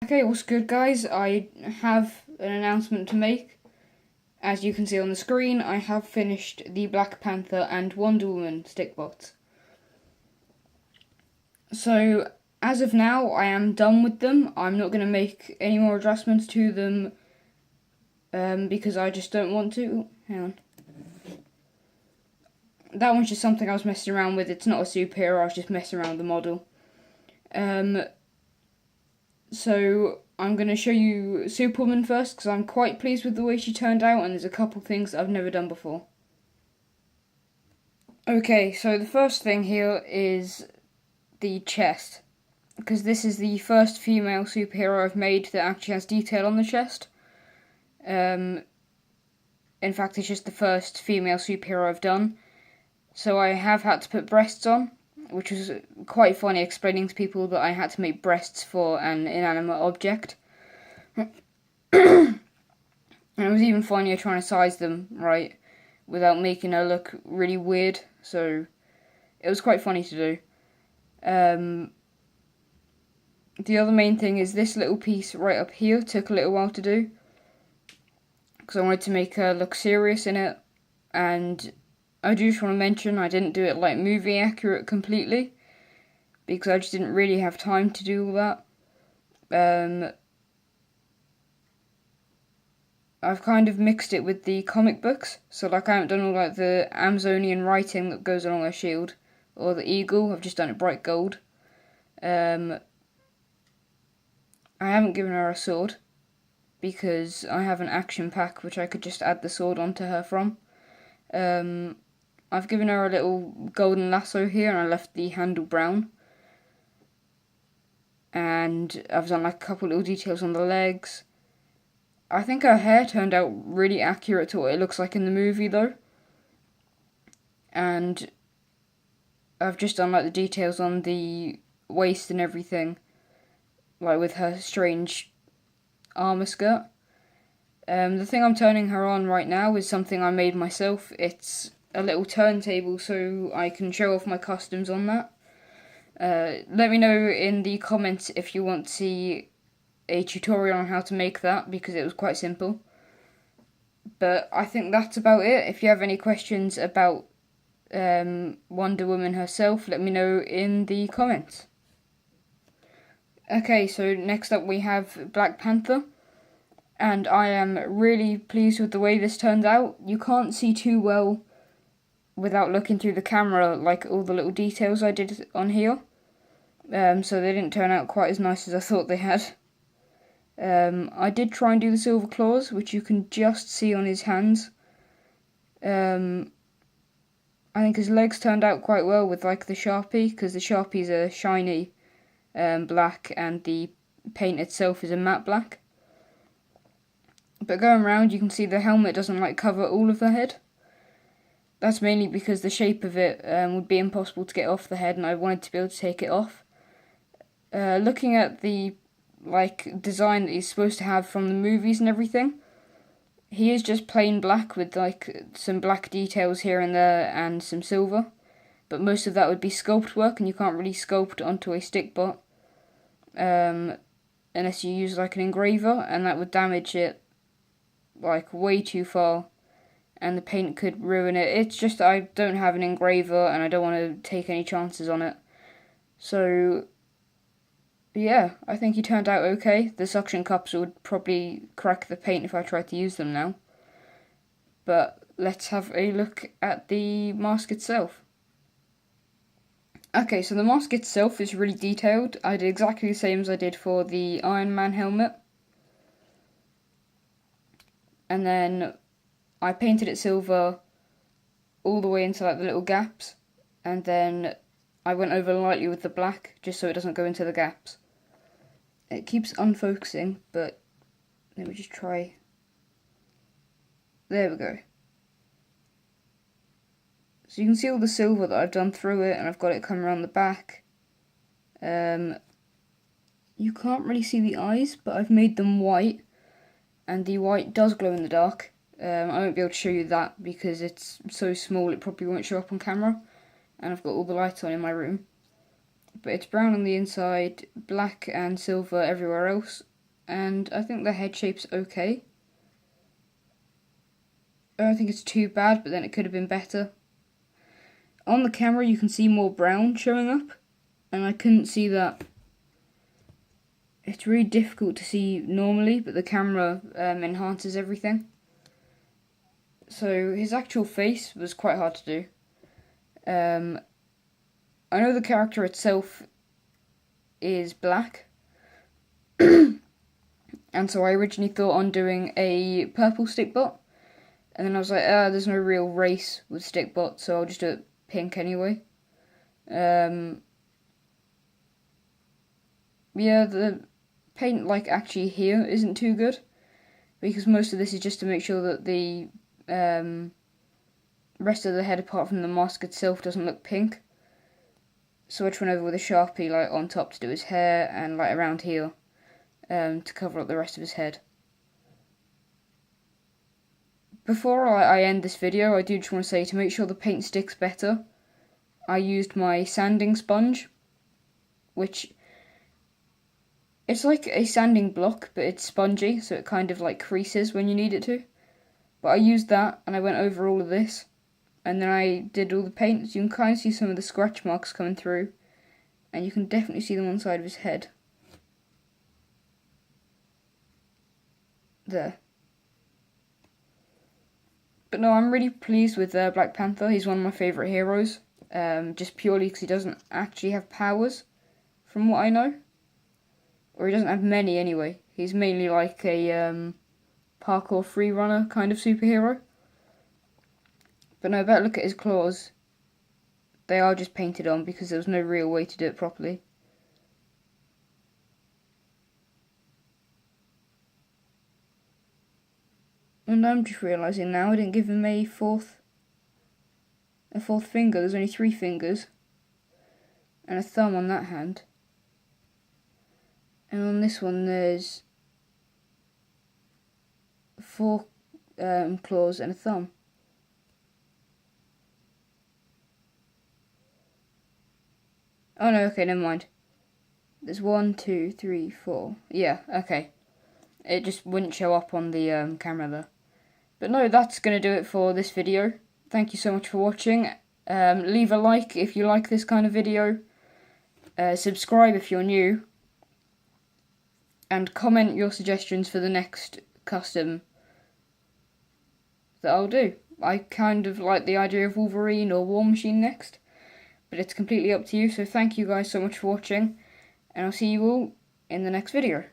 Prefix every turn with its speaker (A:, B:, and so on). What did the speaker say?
A: Okay, what's good, guys? I have an announcement to make. As you can see on the screen, I have finished the Black Panther and Wonder Woman Stikbots. So, as of now, I am done with them. I'm not going to make any more adjustments to them because I just don't want to. Hang on. That one's just something I was messing around with. It's not a superhero, I was just messing around with the model. So I'm going to show you Superwoman first because I'm quite pleased with the way she turned out, and there's a couple things I've never done before. Okay, so the first thing here is the chest, because this is the first female superhero I've made that actually has detail on the chest. In fact, it's just the first female superhero I've done. So I have had to put breasts on, which was quite funny explaining to people that I had to make breasts for an inanimate object. And it was even funnier trying to size them right without making her look really weird, so it was quite funny to do. The other main thing is this little piece right up here took a little while to do, because I wanted to make her look serious in it, and I do just want to mention I didn't do it like movie accurate completely, because I just didn't really have time to do all that. I've kind of mixed it with the comic books, so like I haven't done all like the Amazonian writing that goes along her shield, or the eagle. I've just done it bright gold. I haven't given her a sword, because I have an action pack which I could just add the sword onto her from. I've given her a little golden lasso here, and I left the handle brown. And I've done like a couple little details on the legs. I think her hair turned out really accurate to what it looks like in the movie though. And I've just done like the details on the waist and everything, like with her strange armor skirt. The thing I'm turning her on right now is something I made myself. It's a little turntable so I can show off my customs on that. Let me know in the comments if you want to see a tutorial on how to make that, because it was quite simple. But I think that's about it. If you have any questions about Wonder Woman herself, let me know in the comments. Okay, so next up we have Black Panther, and I am really pleased with the way this turns out. You can't see too well without looking through the camera, like all the little details I did on here. So they didn't turn out quite as nice as I thought they had. I did try and do the silver claws, which you can just see on his hands. I think his legs turned out quite well with like the Sharpie, because the Sharpies are shiny black and the paint itself is a matte black. But going around you can see the helmet doesn't like cover all of the head. That's mainly because the shape of it would be impossible to get off the head, and I wanted to be able to take it off. Looking at the like design that he's supposed to have from the movies and everything, he is just plain black with like some black details here and there and some silver, but most of that would be sculpt work, and you can't really sculpt onto a Stikbot unless you use like an engraver, and that would damage it like way too far, and the paint could ruin it. It's just I don't have an engraver and I don't want to take any chances on it. So yeah, I think he turned out okay. The suction cups would probably crack the paint if I tried to use them now. But let's have a look at the mask itself. Okay, so the mask itself is really detailed. I did exactly the same as I did for the Iron Man helmet. And then I painted it silver all the way into like the little gaps, and then I went over lightly with the black just so it doesn't go into the gaps. It keeps unfocusing, but let me just try. There we go. So you can see all the silver that I've done through it, and I've got it coming around the back. You can't really see the eyes, but I've made them white, and the white does glow in the dark. I won't be able to show you that because it's so small it probably won't show up on camera, and I've got all the lights on in my room. But it's brown on the inside, black and silver everywhere else, and I think the head shape's okay. I don't think it's too bad, but then it could have been better. On the camera you can see more brown showing up, and I couldn't see that. It's really difficult to see normally, but the camera enhances everything. So his actual face was quite hard to do. I know the character itself is black, and so I originally thought on doing a purple Stikbot, and then I was like, there's no real race with Stikbot, so I'll just do it pink anyway. Yeah, the paint actually here isn't too good, because most of this is just to make sure that the rest of the head, apart from the mask itself, doesn't look pink. So I just went over with a Sharpie on top to do his hair, and around here to cover up the rest of his head. Before I end this video, I do just want to say, to make sure the paint sticks better, I used my sanding sponge, which it's like a sanding block, but it's spongy, so it kind of creases when you need it to. But I used that, and I went over all of this, and then I did all the paint, so you can kind of see some of the scratch marks coming through, and you can definitely see them on the side of his head. There. But no, I'm really pleased with Black Panther. He's one of my favourite heroes, just purely because he doesn't actually have powers, from what I know. Or he doesn't have many anyway. He's mainly like a parkour freerunner kind of superhero. But no, better look at his claws. They are just painted on because there was no real way to do it properly. And I'm just realising now I didn't give him a fourth finger. There's only 3 fingers. And a thumb on that hand. And on this one there's 4 claws and a thumb. Oh no, okay, never mind. There's 1, 2, 3, 4. Yeah, okay. It just wouldn't show up on the camera there. But no, that's going to do it for this video. Thank you so much for watching. Leave a like if you like this kind of video. Subscribe if you're new. And comment your suggestions for the next custom that I'll do. I kind of like the idea of Wolverine or War Machine next, but it's completely up to you. So thank you guys so much for watching, and I'll see you all in the next video.